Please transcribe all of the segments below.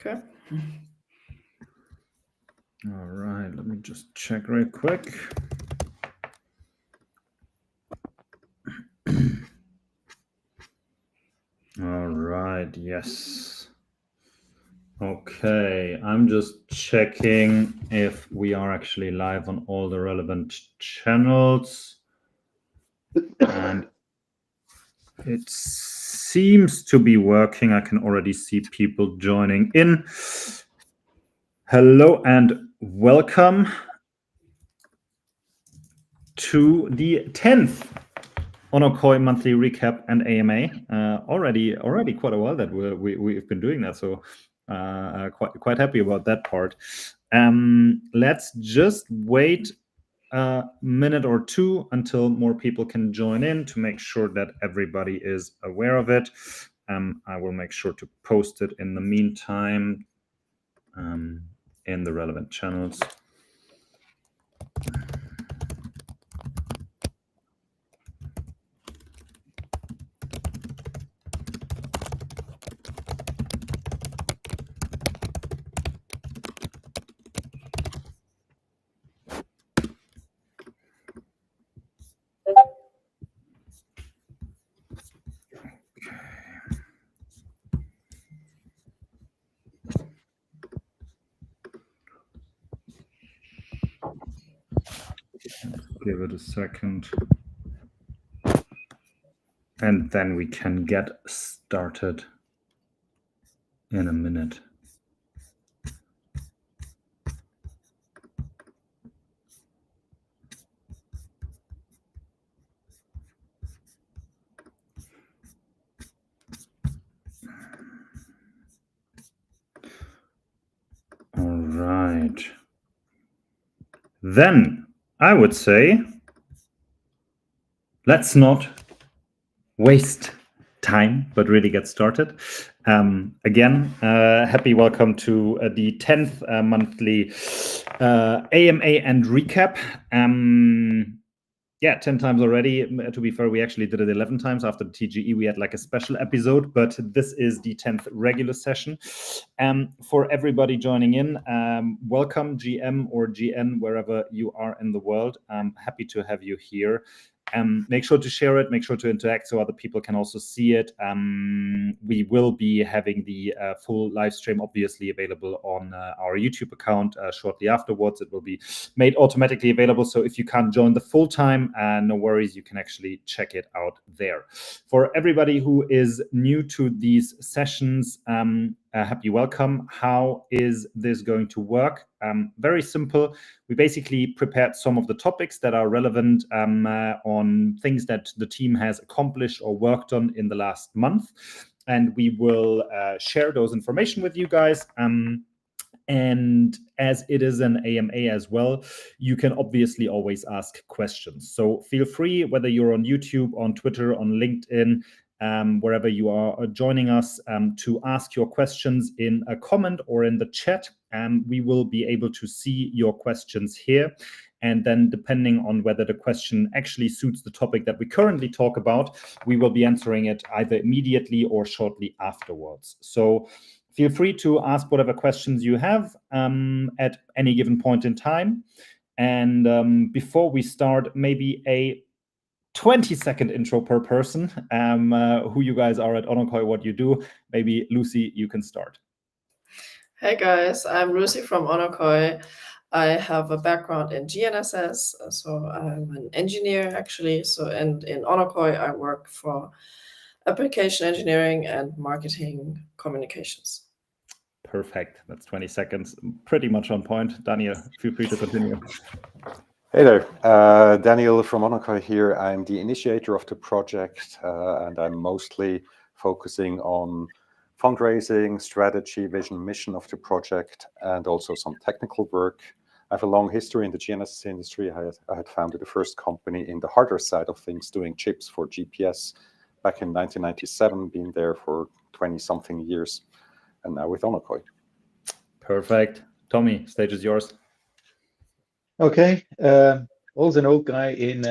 Okay. All right, let me just check real quick. All right, yes. Okay, I'm just checking if we are actually live on all the relevant channels. And it seems to be working. I can already see people joining in. Hello and welcome to the 10th onocoy monthly recap and AMA. Already quite a while that we've been doing that, so quite happy about that part. Let's just wait a minute or two until more people can join in to make sure that everybody is aware of it. I will make sure to post it in the meantime in the relevant channels. Give it a second. And then we can get started in a minute. All right. Then I would say, let's not waste time, but really get started. Again, happy welcome to the 10th monthly AMA and recap. 10 times already. To be fair, we actually did it 11 times. After the TGE, we had like a special episode, but this is the 10th regular session. For everybody joining in, welcome GM or GN, wherever you are in the world. I'm happy to have you here. Make sure to share it, make sure to interact so other people can also see it. We will be having the full live stream obviously available on our YouTube account shortly afterwards. It will be made automatically available. So if you can't join the full time, no worries, you can actually check it out there. For everybody who is new to these sessions, happy welcome. How is this going to work? Very simple. We basically prepared some of the topics that are relevant on things that the team has accomplished or worked on in the last month. And we will share those information with you guys. And as it is an AMA as well, you can obviously always ask questions. So feel free, whether you're on YouTube, on Twitter, on LinkedIn, wherever you are joining us, to ask your questions in a comment or in the chat. We will be able to see your questions here. And then depending on whether the question actually suits the topic that we currently talk about, we will be answering it either immediately or shortly afterwards. So feel free to ask whatever questions you have at any given point in time. And before we start, maybe a 20-second intro per person, who you guys are at onocoy, what you do. Maybe Lucy, you can start. Hey guys, I'm Lucy from onocoy. I have a background in GNSS, so I'm an engineer actually. And in onocoy, I work for application engineering and marketing communications. Perfect. That's 20 seconds. Pretty much on point. Daniel, feel free to continue. Hey there, Daniel from onocoy here. I'm the initiator of the project, and I'm mostly focusing on fundraising, strategy, vision, mission of the project, and also some technical work. I have a long history in the GNSS industry. I had founded the first company in the hardware side of things, doing chips for GPS back in 1997, been there for 20-something years, and now with onocoy. Perfect. Tommy, stage is yours. Okay, also an old guy in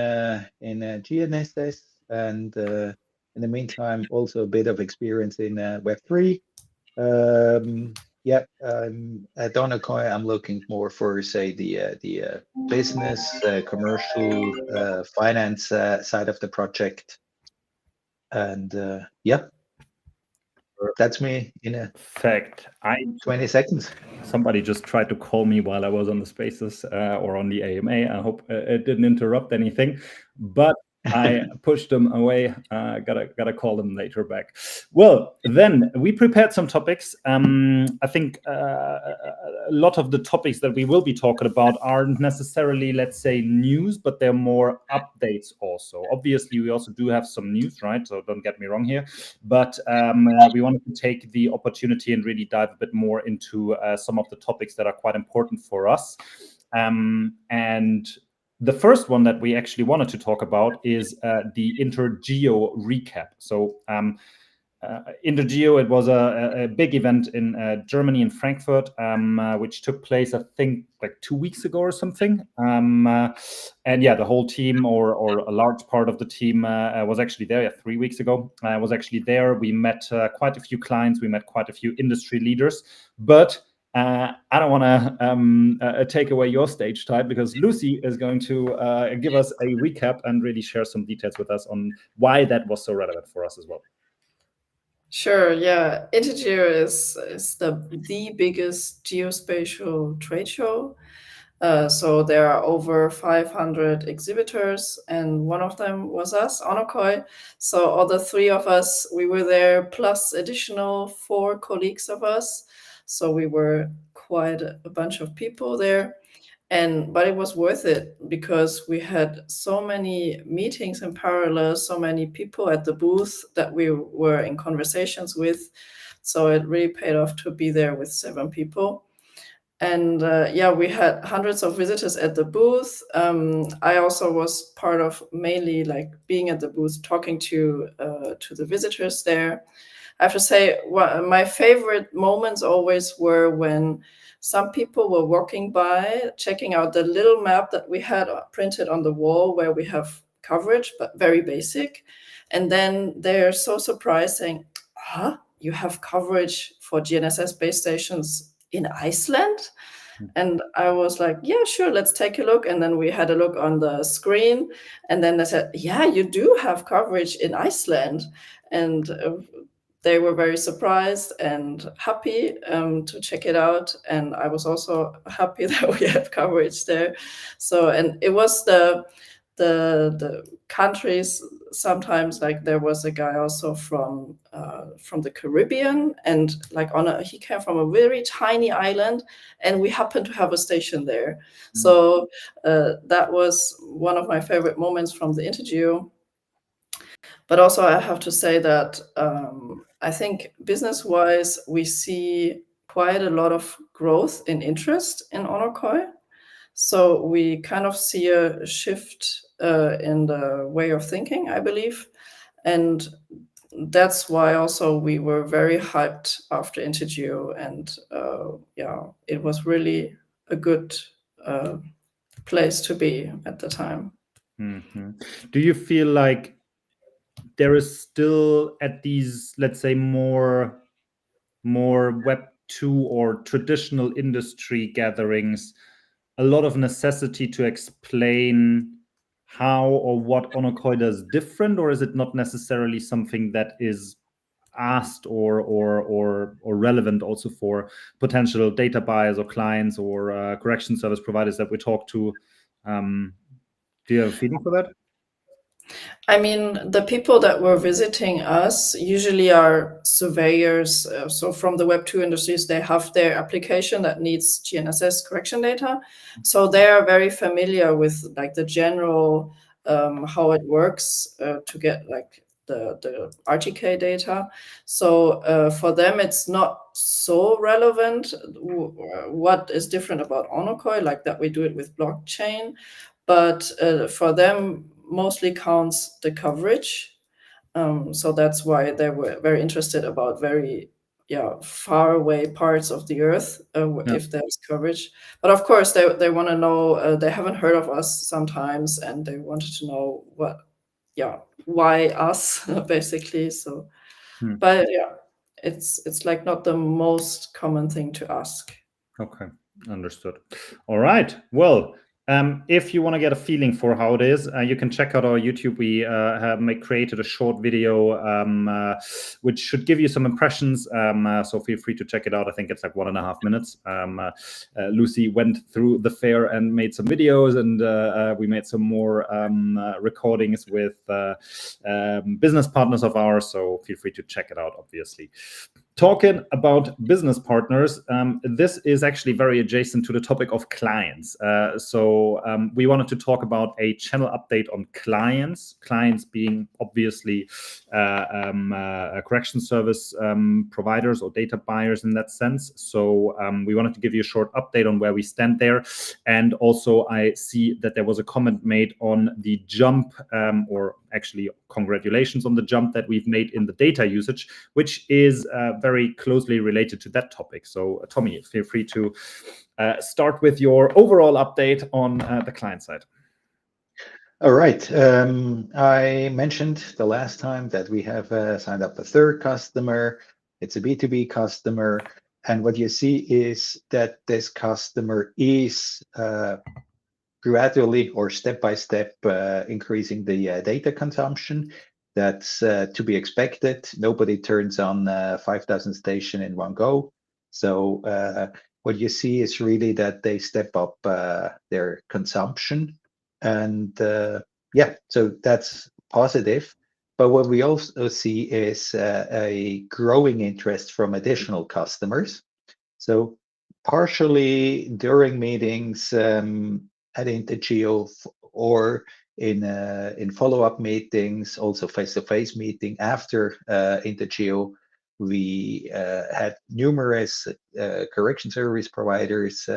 GNSS, and in the meantime, also a bit of experience in Web3. yeah, at onocoy, I'm looking more for, say, the business, commercial, finance side of the project, and yeah, that's me in a Perfect. 20 seconds. Somebody just tried to call me while I was on the Spaces or on the AMA. I hope it didn't interrupt anything, but I pushed them away. Gotta call them later back. Well, then we prepared some topics. I think a lot of the topics that we will be talking about aren't necessarily, let's say, news, but they're more updates also. Obviously, we also do have some news, right? So don't get me wrong here. But we wanted to take the opportunity and really dive a bit more into some of the topics that are quite important for us. And the first one that we actually wanted to talk about is the Intergeo recap. So Intergeo, it was a big event in Germany, in Frankfurt, which took place, I think, like 2 weeks ago or something. And yeah, the whole team or a large part of the team was actually there. Yeah, 3 weeks ago, I was actually there. We met quite a few clients. We met quite a few industry leaders. But I don't want to take away your stage time, because Lucy is going to give us a recap and really share some details with us on why that was so relevant for us as well. Sure, yeah. Intergeo is the biggest geospatial trade show. So there are over 500 exhibitors, and one of them was us, onocoy. So all the three of us, we were there, plus additional 4 colleagues of us. So we were quite a bunch of people there. But it was worth it, because we had so many meetings in parallel, so many people at the booth that we were in conversations with. So it really paid off to be there with 7 people. And yeah, we had hundreds of visitors at the booth. I also was part of mainly like being at the booth, talking to the visitors there. I have to say, my favorite moments always were when some people were walking by, checking out the little map that we had printed on the wall, where we have coverage, but very basic. And then they're so surprised, saying, you have coverage for GNSS base stations in Iceland? And I was like, yeah, sure, let's take a look. And then we had a look on the screen, and then they said, yeah, you do have coverage in Iceland. And they were very surprised and happy to check it out. And I was also happy that we had coverage there. So, and it was the countries. Sometimes, like, there was a guy also from the Caribbean, and like he came from a very tiny island, and we happened to have a station there. So that was one of my favorite moments from the Intergeo. But also, I have to say that I think business-wise, we see quite a lot of growth in interest in onocoy. So we kind of see a shift in the way of thinking, I believe. And that's why also we were very hyped after Intergeo. And yeah, it was really a good place to be at the time. Mm-hmm. Do you feel like there is still, at these, let's say, more Web 2 or traditional industry gatherings, a lot of necessity to explain how or what onocoy does different, or is it not necessarily something that is asked or relevant also for potential data buyers or clients or correction service providers that we talk to? Do you have a feeling for that? I mean, the people that were visiting us usually are surveyors. So from the Web 2 industries, they have their application that needs GNSS correction data. So they are very familiar with like the general how it works to get like the RTK data. So for them, it's not so relevant what is different about onocoy, like that we do it with blockchain. But for them, mostly counts the coverage. So that's why they were very interested about very far away parts of the earth if there's coverage. But of course, they want to know, they haven't heard of us sometimes, and they wanted to know why us, basically. So, but yeah, it's like not the most common thing to ask. Okay, understood. All right. Well, if you want to get a feeling for how it is, you can check out our YouTube. We have created a short video which should give you some impressions. So feel free to check it out. I think it's like 1.5 minutes. Lucy went through the fair and made some videos, and we made some more recordings with business partners of ours. So feel free to check it out, obviously. Talking about business partners, this is actually very adjacent to the topic of clients. So we wanted to talk about a channel update on clients being obviously correction service providers or data buyers in that sense. So we wanted to give you a short update on where we stand there. And also I see that there was a comment made on the jump, or actually congratulations on the jump that we've made in the data usage, which is very closely related to that topic. So Tommy, feel free to start with your overall update on the client side. All right. I mentioned the last time that we have signed up a third customer. It's a B2B customer. And what you see is that this customer is gradually or step by step increasing the data consumption. That's to be expected. Nobody turns on 5,000 station in one go. So what you see is really that they step up their consumption. And yeah, so that's positive. But what we also see is a growing interest from additional customers. So partially during meetings at Intergeo or in follow-up meetings, also face-to-face meeting after Intergeo, we had numerous correction service providers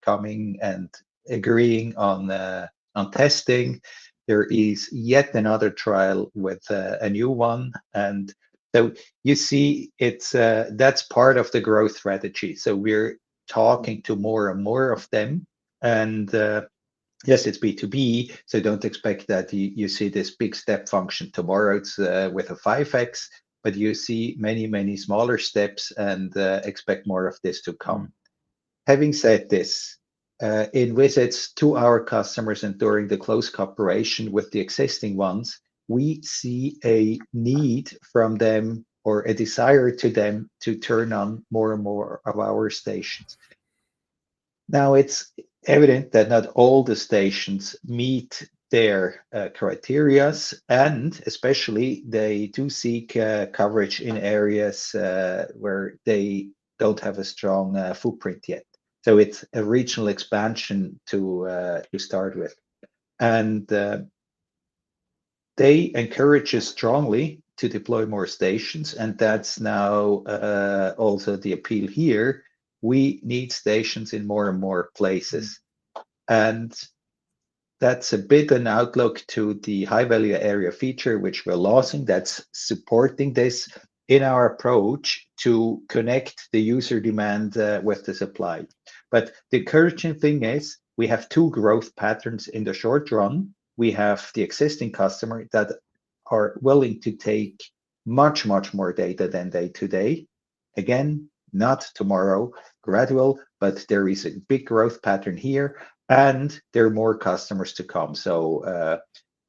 coming and agreeing on testing. There is yet another trial with a new one, and so you see, it's that's part of the growth strategy. So we're talking to more and more of them, and yes, it's B2B, so don't expect that you see this big step function tomorrow. It's with a 5x, but you see many smaller steps, and expect more of this to come. Having said this, in visits to our customers and during the close cooperation with the existing ones, we see a need from them or a desire to them to turn on more and more of our stations. Now, it's evident that not all the stations meet their criteria, and especially they do seek coverage in areas where they don't have a strong footprint yet. So it's a regional expansion to start with. And they encourage us strongly to deploy more stations, and that's now also the appeal here. We need stations in more and more places. And that's a bit an outlook to the high value area feature, which we're launching, that's supporting this in our approach to connect the user demand with the supply. But the encouraging thing is we have two growth patterns in the short run. We have the existing customer that are willing to take much more data than they today. Again, not tomorrow, gradual, but there is a big growth pattern here, and there are more customers to come. So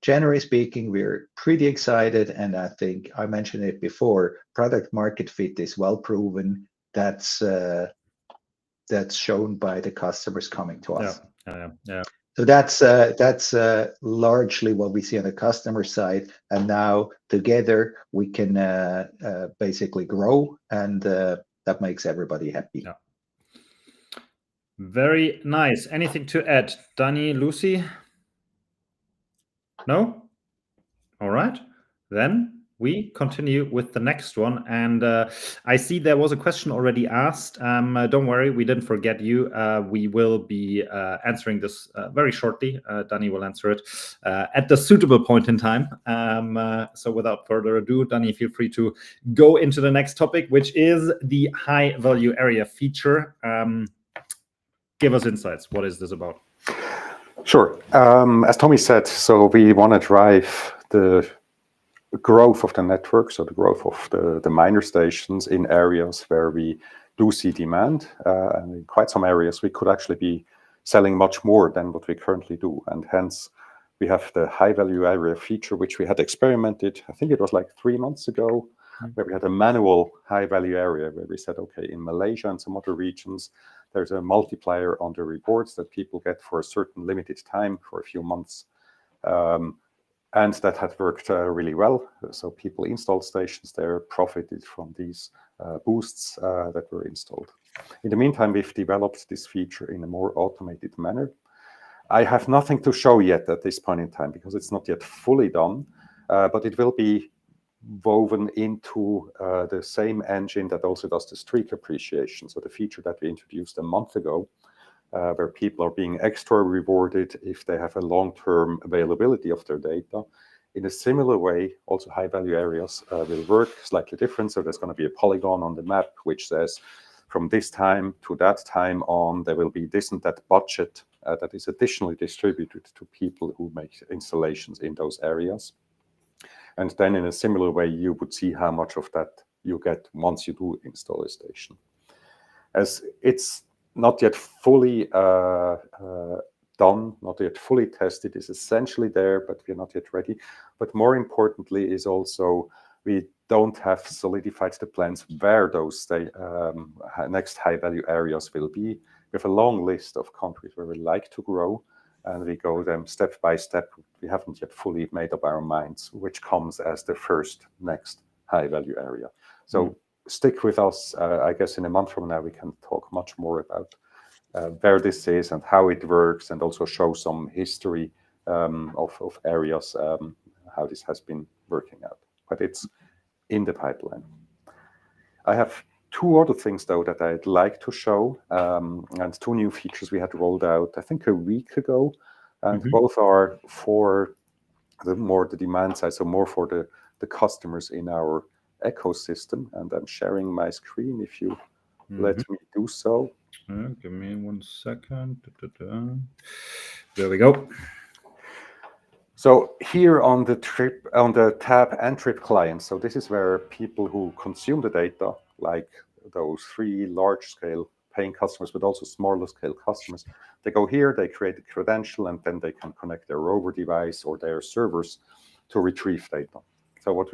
generally speaking, we're pretty excited, and I think I mentioned it before, product market fit is well proven. That's shown by the customers coming to us. Yeah. So that's largely what we see on the customer side, and now together we can basically grow, and that makes everybody happy. Yeah. Very nice. Anything to add, Danny, Lucy? No? All right. Then we continue with the next one. And I see there was a question already asked. Don't worry, we didn't forget you. We will be answering this very shortly. Danny will answer it at the suitable point in time. So without further ado, Danny, feel free to go into the next topic, which is the high value area feature. Give us insights. What is this about? Sure. As Tommy said, so we want to drive the growth of the network, so the growth of the miner stations in areas where we do see demand, and in quite some areas we could actually be selling much more than what we currently do, and hence we have the high value area feature, which we had experimented, I think it was like 3 months ago, where we had a manual high value area where we said, okay, in Malaysia and some other regions, there's a multiplier on the rewards that people get for a certain limited time for a few months. And that had worked really well. So people installed stations there, profited from these boosts that were installed. In the meantime, we've developed this feature in a more automated manner. I have nothing to show yet at this point in time because it's not yet fully done, but it will be woven into the same engine that also does the streak appreciation. So the feature that we introduced a month ago, where people are being extra rewarded if they have a long-term availability of their data. In a similar way, also high-value areas will work slightly different. So there's going to be a polygon on the map which says from this time to that time on, there will be this and that budget that is additionally distributed to people who make installations in those areas. And then in a similar way, you would see how much of that you get once you do install a station. As it's not yet fully done, not yet fully tested, is essentially there, but we're not yet ready. But more importantly is also we don't have solidified the plans where those next high-value areas will be. We have a long list of countries where we like to grow, and we go them step by step. We haven't yet fully made up our minds which comes as the first next high-value area. So stick with us. I guess in a month from now, we can talk much more about where this is and how it works, and also show some history of areas, how this has been working out. But it's in the pipeline. I have 2 other things, though, that I'd like to show, and 2 new features we had rolled out, I think, a week ago, and both are for the demand side, so more for the customers in our ecosystem. And I'm sharing my screen if you let me do so. Give me 1 second. There we go. So here on the tab and trip clients, so this is where people who consume the data, like those 3 large-scale paying customers, but also smaller-scale customers, they go here, they create a credential, and then they can connect their rover device or their servers to retrieve data. So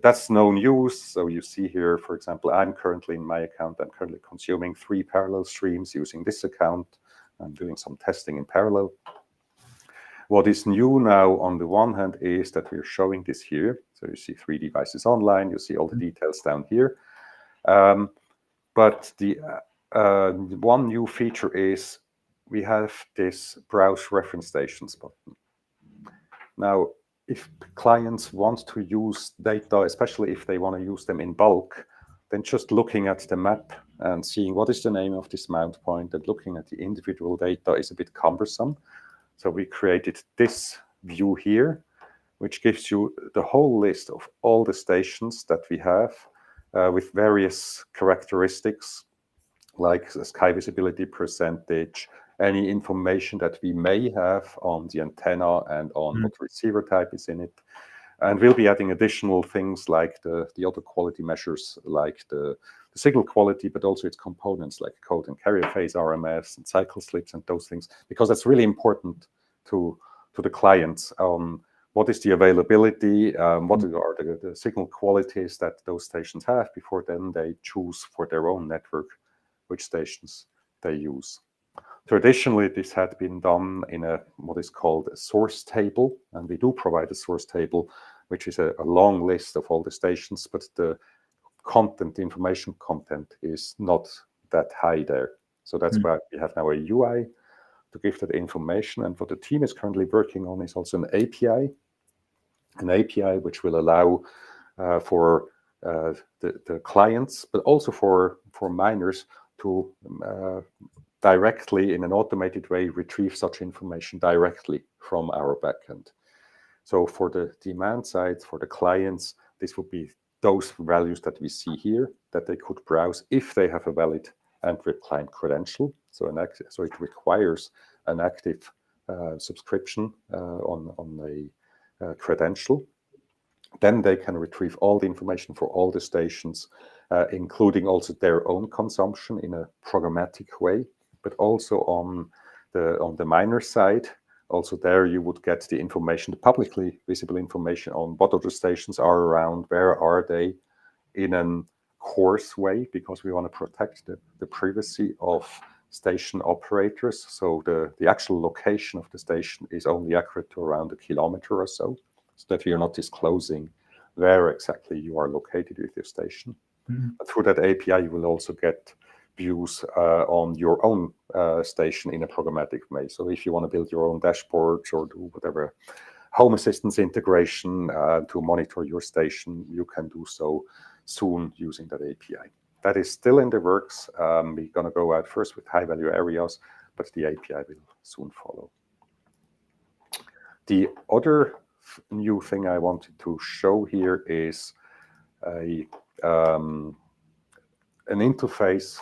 that's no news. So you see here, for example, I'm currently in my account, I'm currently consuming 3 parallel streams using this account. I'm doing some testing in parallel. What is new now on the one hand is that we're showing this here. So you see 3 devices online, you see all the details down here. But the one new feature is we have this browse reference stations button. Now, if clients want to use data, especially if they want to use them in bulk, then just looking at the map and seeing what is the name of this mount point and looking at the individual data is a bit cumbersome. So we created this view here, which gives you the whole list of all the stations that we have with various characteristics like sky visibility percentage, any information that we may have on the antenna and on what receiver type is in it. And we'll be adding additional things like the other quality measures, like the signal quality, but also its components like code and carrier phase RMS and cycle slips and those things, because that's really important to the clients. What is the availability? What are the signal qualities that those stations have before then they choose for their own network which stations they use. Traditionally, this had been done in what is called a source table, and we do provide a source table, which is a long list of all the stations, but the information content is not that high there. So that's why we have now a UI to give that information. And what the team is currently working on is also an API which will allow for the clients, but also for miners to directly, in an automated way, retrieve such information directly from our backend. So for the demand side, for the clients, this would be those values that we see here that they could browse if they have a valid Android client credential. So it requires an active subscription on a credential. Then they can retrieve all the information for all the stations, including also their own consumption in a programmatic way, but also on the miner side. Also there you would get the information, the publicly visible information on what other stations are around, where are they, in a coarse way, because we want to protect the privacy of station operators. So the actual location of the station is only accurate to around a kilometer or so that you're not disclosing where exactly you are located with your station. But through that API, you will also get views on your own station in a programmatic way. So if you want to build your own dashboards or do whatever home assistance integration to monitor your station, you can do so soon using that API. That is still in the works. We're going to go out first with high value areas, but the API will soon follow. The other new thing I wanted to show here is an interface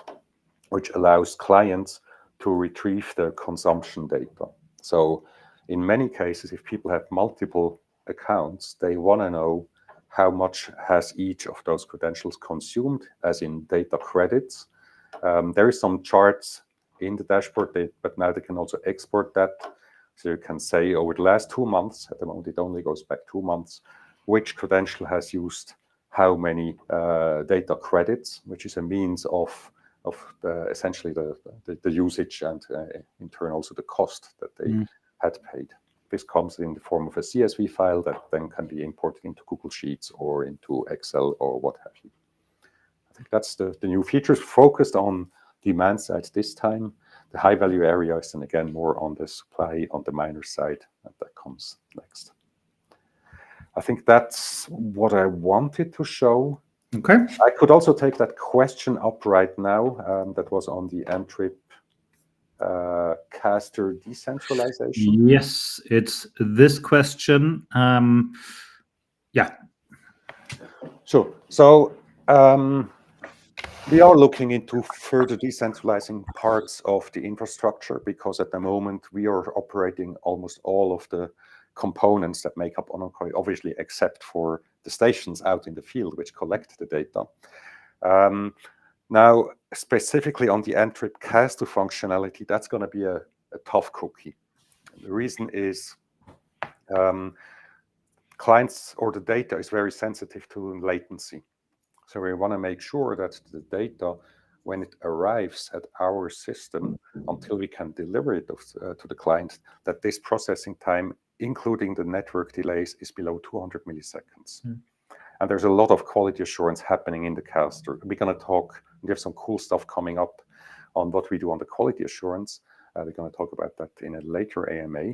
which allows clients to retrieve their consumption data. So in many cases, if people have multiple accounts, they want to know how much has each of those credentials consumed, as in data credits. There is some charts in the dashboard, but now they can also export that. So you can say over the last 2 months, at the moment it only goes back 2 months, which credential has used how many data credits, which is a means of essentially the usage and in turn also the cost that they had paid. This comes in the form of a CSV file that then can be imported into Google Sheets or into Excel or what have you. I think that's the new features focused on demand side this time. The high value areas, and again, more on the supply on the miner side, and that comes next. I think that's what I wanted to show. Okay. I could also take that question up right now. That was on the Mtrip caster decentralization. Yes, it's this question. Yeah. Sure. So we are looking into further decentralizing parts of the infrastructure, because at the moment we are operating almost all of the components that make up onocoy, obviously except for the stations out in the field which collect the data. Now, specifically on the Mtrip caster functionality, that's going to be a tough cookie. The reason is clients or the data is very sensitive to latency. So we want to make sure that the data, when it arrives at our system, until we can deliver it to the client, that this processing time, including the network delays, is below 200 milliseconds. And there's a lot of quality assurance happening in the caster. We're going to talk, we have some cool stuff coming up on what we do on the quality assurance. We're going to talk about that in a later AMA.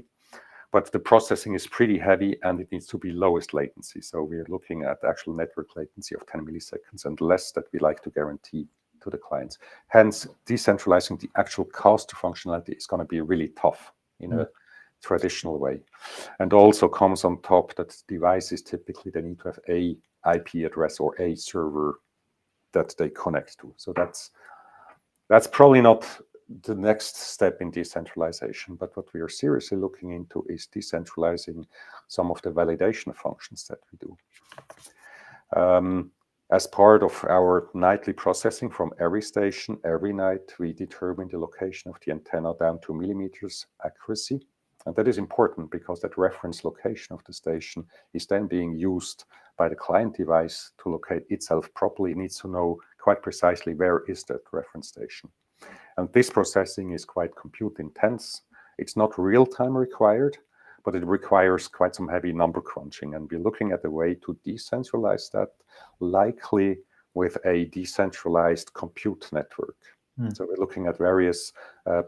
But the processing is pretty heavy and it needs to be lowest latency. So we're looking at actual network latency of 10 milliseconds and less that we like to guarantee to the clients. Hence, decentralizing the actual caster functionality is going to be really tough in a traditional way. And also comes on top that devices typically they need to have a IP address or a server that they connect to. So that's probably not the next step in decentralization, but what we are seriously looking into is decentralizing some of the validation functions that we do. As part of our nightly processing from every station, every night, we determine the location of the antenna down to millimeters accuracy. And that is important because that reference location of the station is then being used by the client device to locate itself properly. It needs to know quite precisely where is that reference station. And this processing is quite compute intense. It's not real-time required, but it requires quite some heavy number crunching. And we're looking at a way to decentralize that, likely with a decentralized compute network. So we're looking at various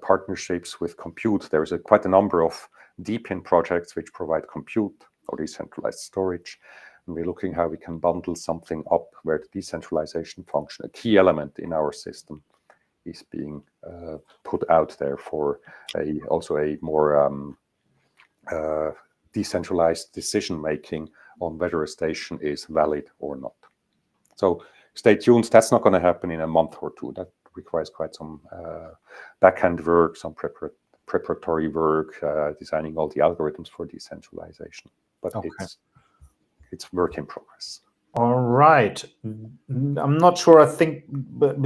partnerships with compute. There's quite a number of DeepIn projects which provide compute or decentralized storage. And we're looking how we can bundle something up where the decentralization function, a key element in our system, is being put out there for also a more decentralized decision-making on whether a station is valid or not. So stay tuned. That's not going to happen in a month or two. That requires quite some back-end work, some preparatory work, designing all the algorithms for decentralization. But it's work in progress. All right. I'm not sure. I think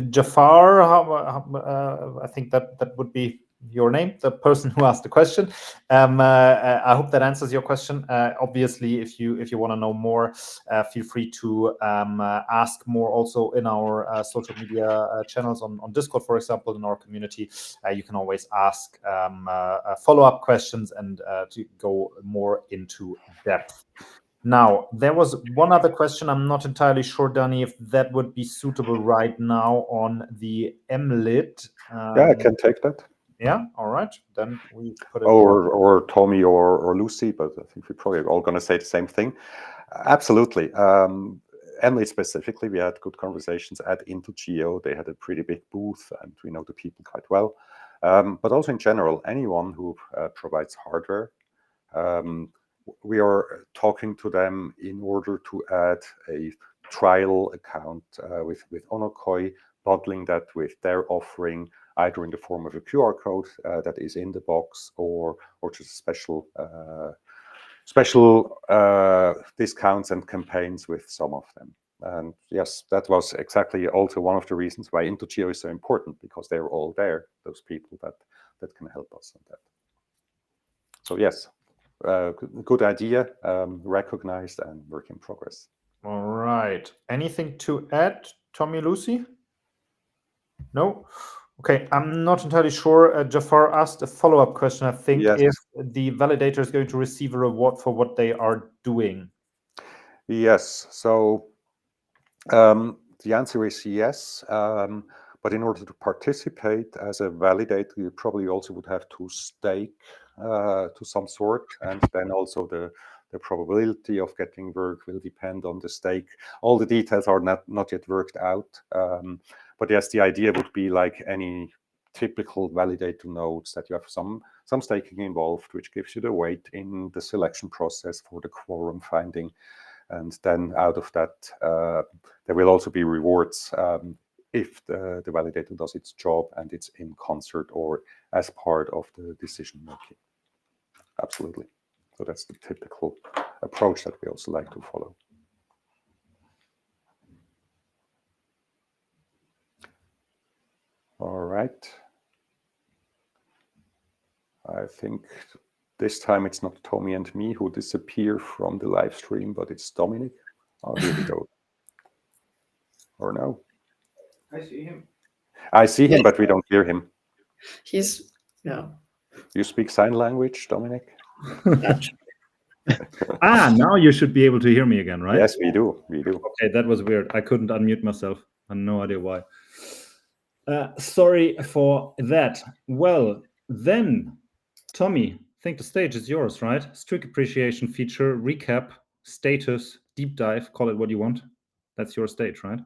Jafar, I think that would be your name, the person who asked the question. I hope that answers your question. Obviously, if you want to know more, feel free to ask more also in our social media channels on Discord, for example, in our community. You can always ask follow-up questions and to go more into depth. Now, there was one other question. I'm not entirely sure, Danny, if that would be suitable right now on the MLIT. Yeah, I can take that. Yeah, all right. Then we put it. Or Tommy or Lucy, but I think we're probably all going to say the same thing. Absolutely. Emily specifically, we had good conversations at Intergeo. They had a pretty big booth, and we know the people quite well. But also in general, anyone who provides hardware, we are talking to them in order to add a trial account with onocoy, bundling that with their offering, either in the form of a QR code that is in the box, or just special discounts and campaigns with some of them. And yes, that was exactly also one of the reasons why Intergeo is so important, because they're all there, those people that can help us on that. So yes, good idea, recognized and work in progress. All right. Anything to add, Tommy, Lucy? No? Okay, I'm not entirely sure. Jafar asked a follow-up question, I think, yes. If the validator is going to receive a reward for what they are doing. Yes, so the answer is yes, but in order to participate as a validator, you probably also would have to stake to some sort, and then also the probability of getting work will depend on the stake. All the details are not yet worked out, but yes, the idea would be like any typical validator nodes, that you have some staking involved, which gives you the weight in the selection process for the quorum finding. And then out of that, there will also be rewards if the validator does its job and it's in concert or as part of the decision making. Absolutely. So that's the typical approach that we also like to follow. All right. I think this time it's not Tommy and me who disappear from the live stream, but it's Dominic. Oh, here we go. Or no? I see him. I see him, but we don't hear him. He's, yeah. You speak sign language, Dominic? Now you should be able to hear me again, right? Yes, we do. We do. Okay, that was weird. I couldn't unmute myself. I have no idea why. Sorry for that. Well, then, Tommy, I think the stage is yours, right? Streak appreciation feature, recap, status, deep dive, call it what you want. That's your stage, right?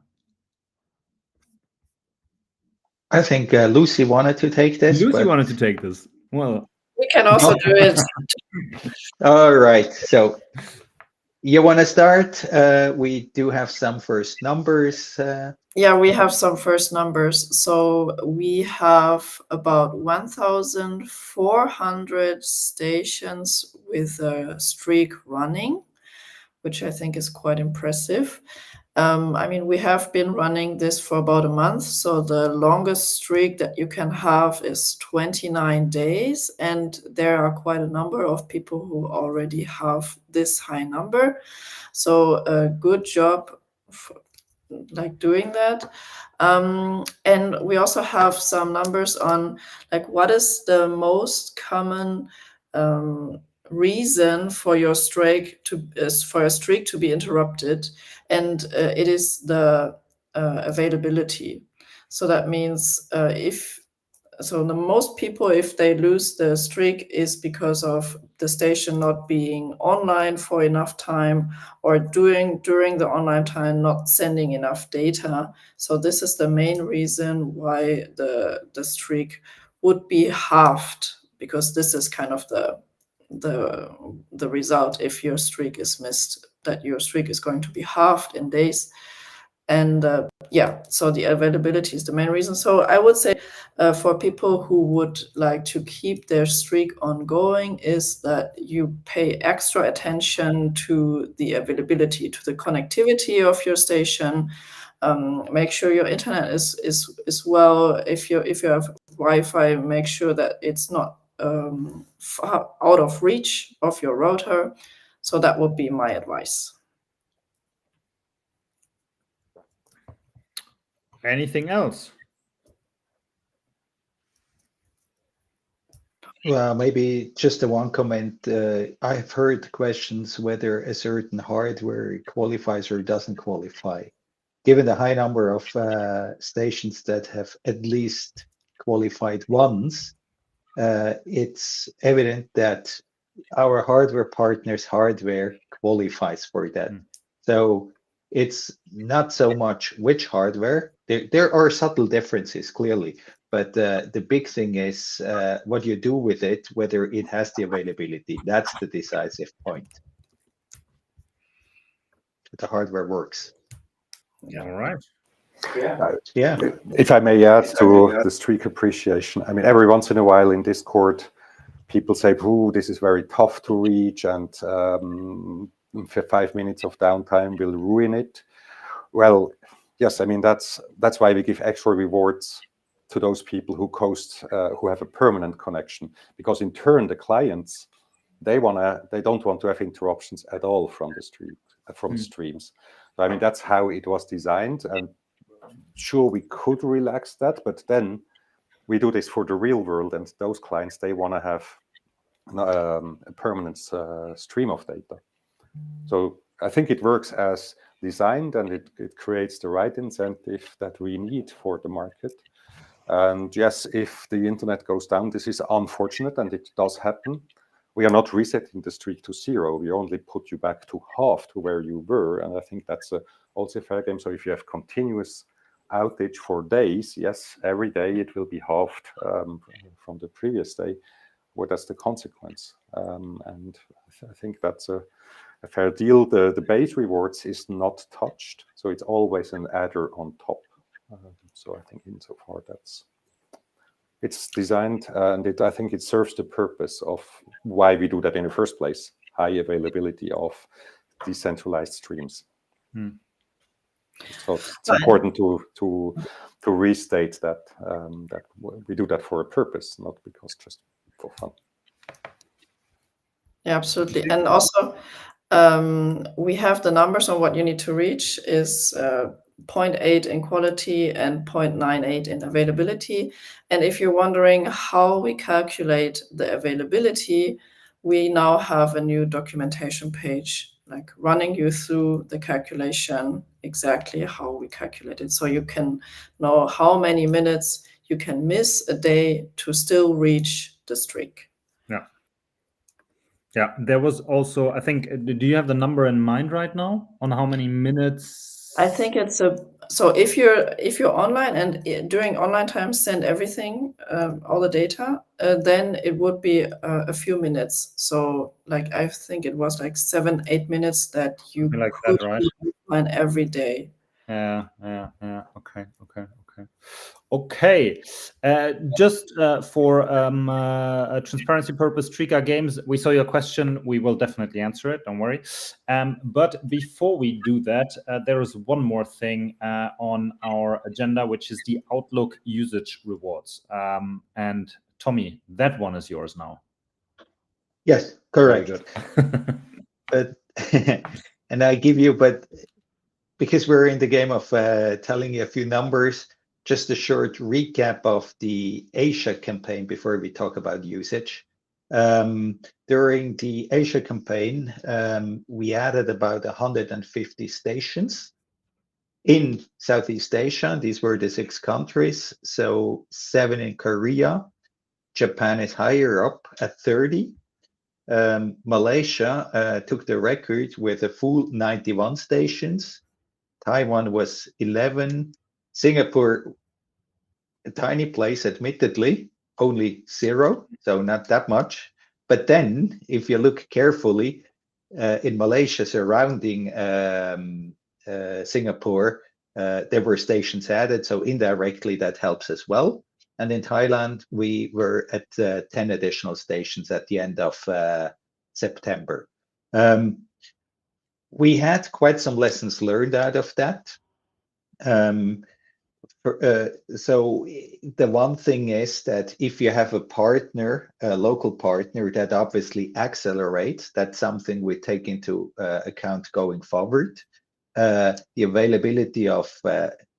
I think Lucy wanted to take this. Lucy wanted to take this. Well, We can also do it. All right. So you want to start? We do have some first numbers. Yeah, we have some first numbers. So we have about 1,400 stations with a streak running, which I think is quite impressive. I mean, we have been running this for about a month. So the longest streak that you can have is 29 days. And there are quite a number of people who already have this high number. So a good job for, like, doing that. And we also have some numbers on like what is the most common reason for your streak to be interrupted, and it is the availability. So that means the most people, if they lose the streak, is because of the station not being online for enough time, or during the online time not sending enough data. So this is the main reason why the streak would be halved, because this is kind of the result if your streak is missed, that your streak is going to be halved in days. And yeah, so the availability is the main reason. So I would say for people who would like to keep their streak ongoing is that you pay extra attention to the availability, to the connectivity of your station. Make sure your internet is well. If you have Wi-Fi, make sure that it's not far out of reach of your router. So that would be my advice. Anything else? Well, maybe just the one comment. I've heard questions whether a certain hardware qualifies or doesn't qualify. Given the high number of stations that have at least qualified once, it's evident that our hardware partners' hardware qualifies for that. So it's not so much which hardware. There are subtle differences, clearly, but the big thing is what you do with it, whether it has the availability. That's the decisive point. The hardware works. Yeah. All right. Yeah. If I may add to the streak appreciation, I mean, every once in a while in Discord, people say, "Ooh, this is very tough to reach, and 5 minutes of downtime will ruin it." Well, yes, I mean that's why we give extra rewards to those people who who have a permanent connection, because in turn the clients they don't want to have interruptions at all from the streams. So I mean that's how it was designed, and sure we could relax that, but then we do this for the real world, and those clients they want to have a permanent stream of data. So I think it works as designed, and it creates the right incentive that we need for the market. And yes, if the internet goes down, this is unfortunate, and it does happen. We are not resetting the streak to 0. We only put you back to half to where you were, and I think that's also a fair game. So if you have continuous outage for days, yes, every day it will be halved from the previous day. Well, that's the consequence, and I think that's a fair deal. The base rewards is not touched, so it's always an adder on top. So I think insofar it's designed, and I think it serves the purpose of why we do that in the first place: high availability of decentralized streams. So it's important to restate that that we do that for a purpose, not because just for fun. Yeah, absolutely. And also, we have the numbers on what you need to reach is 0.8 in quality and 0.98 in availability. And if you're wondering how we calculate the availability, we now have a new documentation page, like running you through the calculation, exactly how we calculate it. So you can know how many minutes you can miss a day to still reach the streak. Yeah, there was also, I think, do you have the number in mind right now on how many minutes? I think it's so if you're online and during online time send everything, all the data, then it would be a few minutes. So like I think it was like 7-8 minutes that you like could that, right? be online every day. Yeah. Okay. Just for a transparency purpose, Trika Games, we saw your question. We will definitely answer it. Don't worry. But before we do that, there is one more thing on our agenda, which is the Outlook usage rewards. And Tommy, that one is yours now. Yes, correct. Very good. But and I give you, but because we're in the game of telling you a few numbers, just a short recap of the Asia campaign before we talk about usage. During the Asia campaign, we added about 150 stations in Southeast Asia. These were the 6 countries, so 7 in Korea. Japan is higher up at 30. Malaysia took the record with a full 91 stations. Taiwan was 11. Singapore, a tiny place, admittedly, only 0, so not that much. But then, if you look carefully, in Malaysia surrounding Singapore, there were stations added, so indirectly that helps as well. And in Thailand, we were at 10 additional stations at the end of September. We had quite some lessons learned out of that. So the one thing is that if you have a partner, a local partner that obviously accelerates, that's something we take into account going forward. The availability of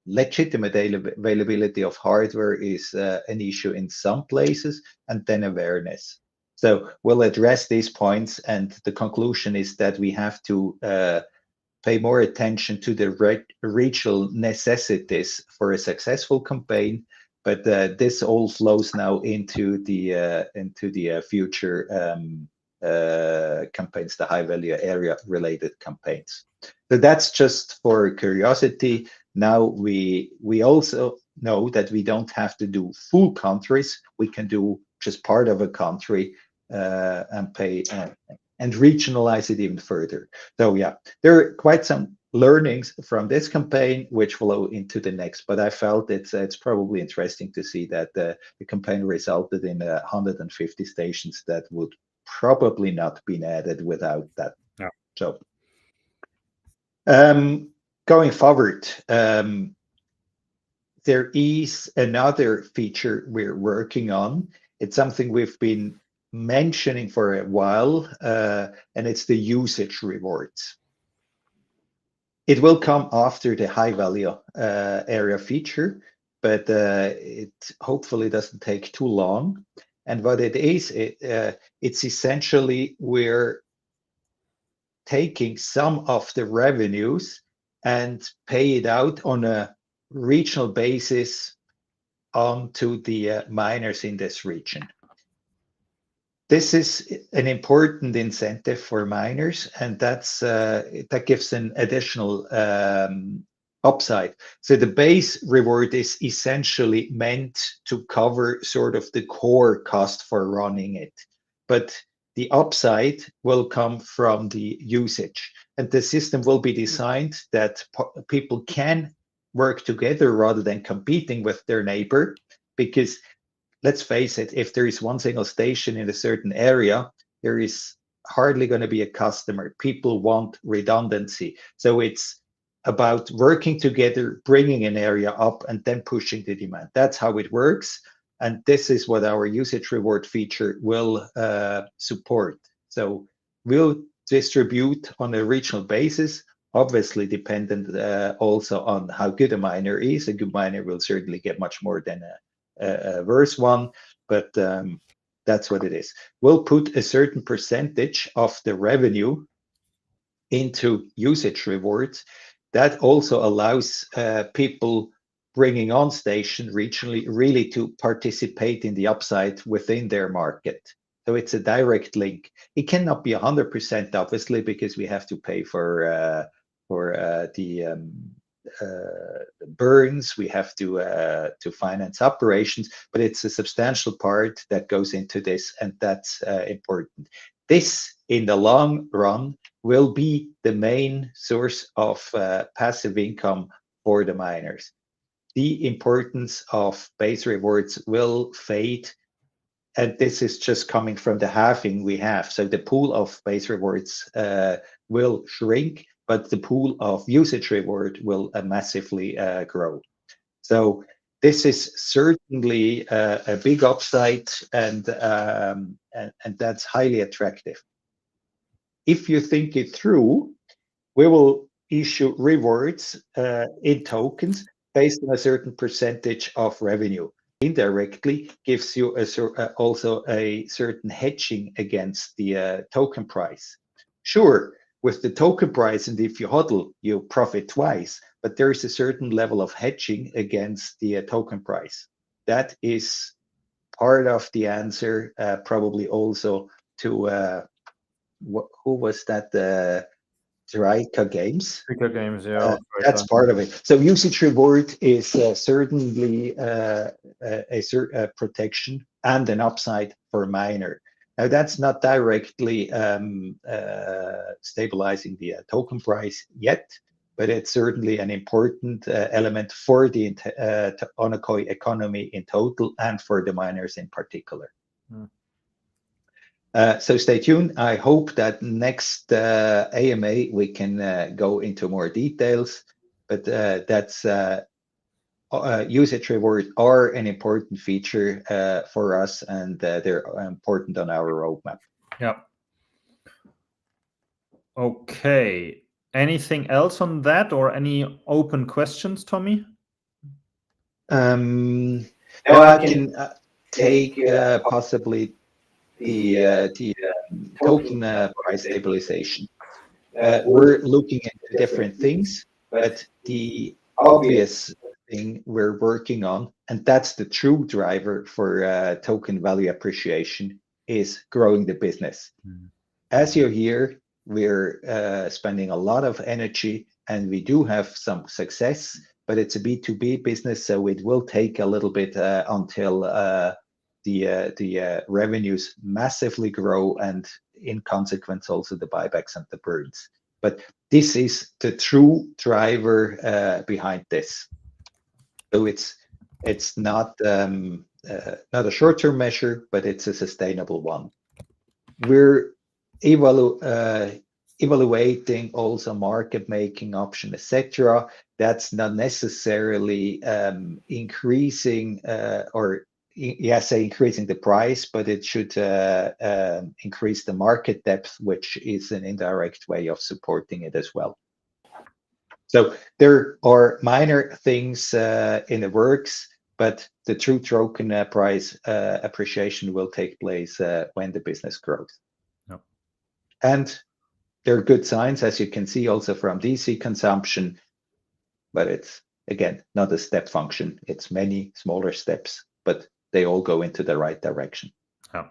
legitimate availability of hardware is an issue in some places, and then awareness. So we'll address these points, and the conclusion is that we have to pay more attention to the regional necessities for a successful campaign, but this all flows now into the future campaigns, the high value area related campaigns. So that's just for curiosity. Now we also know that we don't have to do full countries. We can do just part of a country and pay and regionalize it even further. So yeah, there are quite some learnings from this campaign which flow into the next, but I felt it's probably interesting to see that the campaign resulted in 150 stations that would probably not been added without that. Yeah. So going forward, there is another feature we're working on. It's something we've been mentioning for a while, and it's the usage rewards. It will come after the high value area feature, but it hopefully doesn't take too long. And what it is, it's essentially we're taking some of the revenues and pay it out on a regional basis onto the miners in this region. This is an important incentive for miners, and that gives an additional upside. So the base reward is essentially meant to cover sort of the core cost for running it, but the upside will come from the usage, and the system will be designed that people can work together rather than competing with their neighbor, because let's face it, if there is one single station in a certain area, there is hardly going to be a customer. People want redundancy. So it's about working together, bringing an area up, and then pushing the demand. That's how it works. And this is what our usage reward feature will support. So we'll distribute on a regional basis, obviously dependent also on how good a miner is. A good miner will certainly get much more than a worse one, but that's what it is. We'll put a certain percentage of the revenue into usage rewards. That also allows people bringing on station regionally really to participate in the upside within their market. So it's a direct link. It cannot be 100% obviously, because we have to pay for the burns, we have to finance operations, but it's a substantial part that goes into this, and that's important. This, in the long run, will be the main source of passive income for the miners. The importance of base rewards will fade, and this is just coming from the halving we have. So the pool of base rewards will shrink, but the pool of usage reward will massively grow. So this is certainly a big upside, and that's highly attractive. If you think it through, we will issue rewards in tokens based on a certain percentage of revenue. Indirectly gives you also a certain hedging against the token price. Sure, with the token price, and if you hodl, you profit twice, but there is a certain level of hedging against the token price. That is part of the answer, probably also to who was that? Draika Games. Draika Games, yeah. That's part of it. So usage reward is certainly a protection and an upside for a miner. Now that's not directly stabilizing the token price yet, but it's certainly an important element for the onocoy economy in total and for the miners in particular. So stay tuned. I hope that next AMA we can go into more details, but that's usage rewards are an important feature for us, and they're important on our roadmap. Yeah. Okay. Anything else on that, or any open questions, Tommy? No, I can take possibly the token price stabilization. We're looking into different things, but the obvious thing we're working on, and that's the true driver for token value appreciation, is growing the business. As you hear, we're spending a lot of energy, and we do have some success, but it's a B2B business, so it will take a little bit until the revenues massively grow, and in consequence also the buybacks and the burns. But this is the true driver behind this. So it's not a short-term measure, but it's a sustainable one. We're evaluating also market making option, etc. That's not necessarily increasing increasing the price, but it should increase the market depth, which is an indirect way of supporting it as well. So there are minor things in the works, but the true token price appreciation will take place when the business grows. Yep. And there are good signs, as you can see also from DC consumption, but it's, again, not a step function. It's many smaller steps, but they all go into the right direction. Yeah.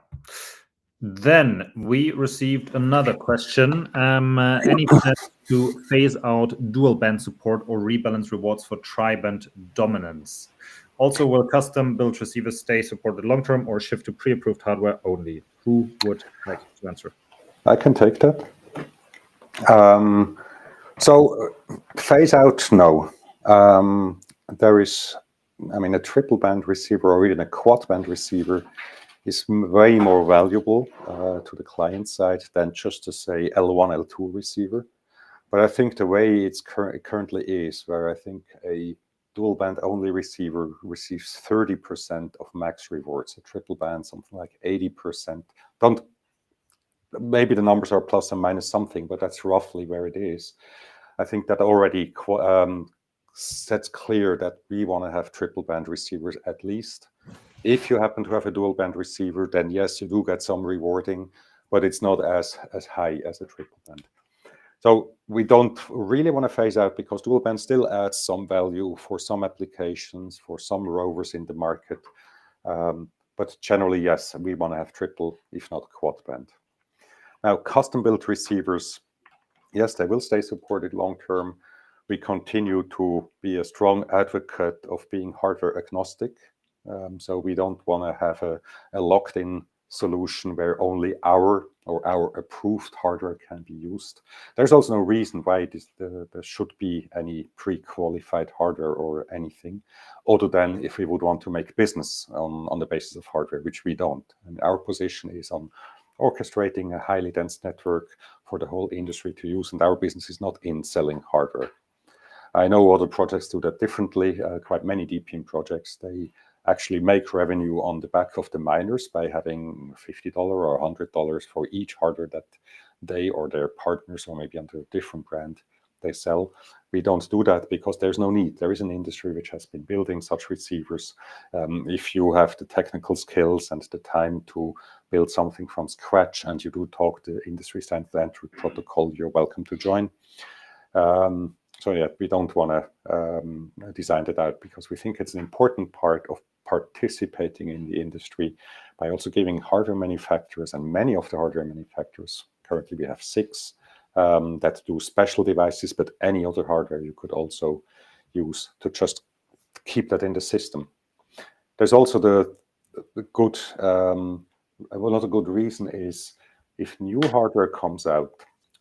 Then we received another question. Any plans to phase out dual band support or rebalance rewards for tri-band dominance? Also, will custom built receivers stay supported long term or shift to pre-approved hardware only? Who would like to answer? I can take that. So phase out, no. There is, I mean, a triple band receiver or even a quad band receiver is way more valuable to the client side than just to say L1, L2 receiver. But I think the way it's currently is, where I think a dual band only receiver receives 30% of max rewards, a triple band something like 80%. Maybe the numbers are plus and minus something, but that's roughly where it is. I think that already sets clear that we want to have triple band receivers at least. If you happen to have a dual band receiver, then yes, you do get some rewarding, but it's not as high as a triple band. So we don't really want to phase out, because dual band still adds some value for some applications, for some rovers in the market. But generally, yes, we want to have triple, if not quad band. Now, custom-built receivers, yes, they will stay supported long-term. We continue to be a strong advocate of being hardware agnostic. So we don't want to have a locked-in solution where only our approved hardware can be used. There's also no reason why there should be any pre-qualified hardware or anything, other than if we would want to make business on the basis of hardware, which we don't. And our position is on orchestrating a highly dense network for the whole industry to use, and our business is not in selling hardware. I know other projects do that differently. Quite many DPM projects, they actually make revenue on the back of the miners by having $50 or $100 for each hardware that they or their partners, or maybe under a different brand, they sell. We don't do that because there's no need. There is an industry which has been building such receivers. If you have the technical skills and the time to build something from scratch, and you do talk the industry standard entry protocol, you're welcome to join. So yeah, we don't want to design that out, because we think it's an important part of participating in the industry by also giving hardware manufacturers, and many of the hardware manufacturers, currently we have 6, that do special devices, but any other hardware you could also use to just keep that in the system. There's also the good, another good reason is if new hardware comes out,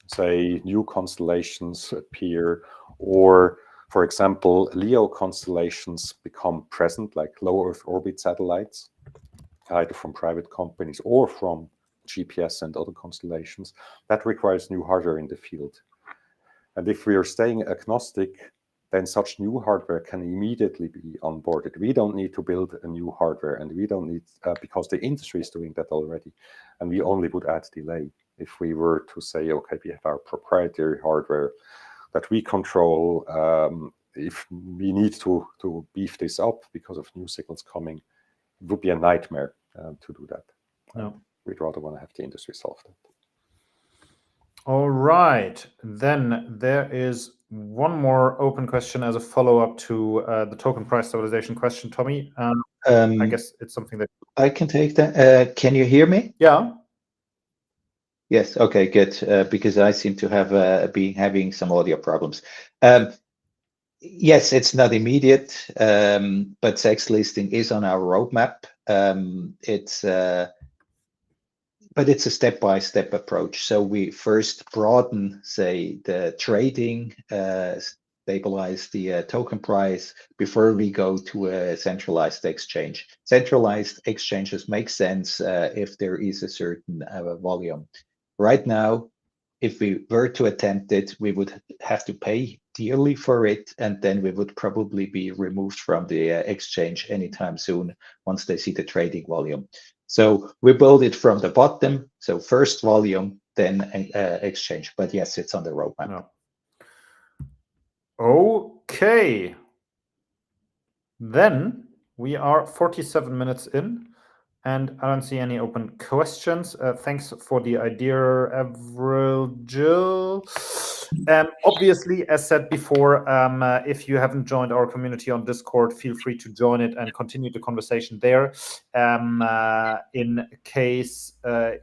say new constellations appear, or, for example, LEO constellations become present, like low Earth orbit satellites, either from private companies or from GPS and other constellations. That requires new hardware in the field. And if we are staying agnostic, then such new hardware can immediately be onboarded. We don't need to build a new hardware, and we don't need, because the industry is doing that already, and we only would add delay if we were to say, okay, we have our proprietary hardware that we control. If we need to beef this up because of new signals coming, it would be a nightmare to do that. No. We'd rather want to have the industry solve that. All right, then there is one more open question as a follow-up to the token price stabilization question, Tommy. I guess it's something that I can take that. Can you hear me? Yeah. Yes. Okay. Good. Because I seem to have been having some audio problems. Yes, it's not immediate, but sex listing is on our roadmap. But it's a step-by-step approach. So we first broaden, say, the trading, stabilize the token price before we go to a centralized exchange. Centralized exchanges make sense if there is a certain volume. Right now, if we were to attempt it, we would have to pay dearly for it, and then we would probably be removed from the exchange anytime soon once they see the trading volume. So we build it from the bottom. So first volume, then exchange. But yes, it's on the roadmap. No. Okay. Then we are 47 minutes in, and I don't see any open questions. Thanks for the idea, Avril Jill. Obviously, as said before, if you haven't joined our community on Discord, feel free to join it and continue the conversation there. In case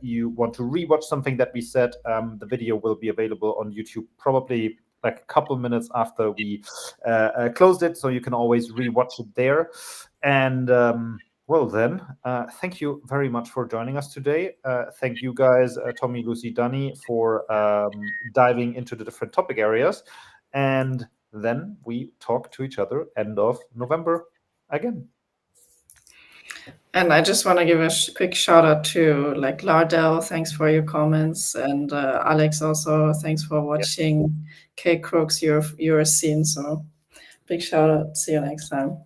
you want to rewatch something that we said, the video will be available on YouTube probably like a couple minutes after we closed it, so you can always rewatch it there. And well then, thank you very much for joining us today. Thank you guys, Tommy, Lucy, Danny, for diving into the different topic areas. And then we talk to each other end of November again. And I just want to give a quick shout out to like Lardell. Thanks for your comments, and Alex also. Thanks for watching. Kate Crooks, your scene. So big shout out. See you next time.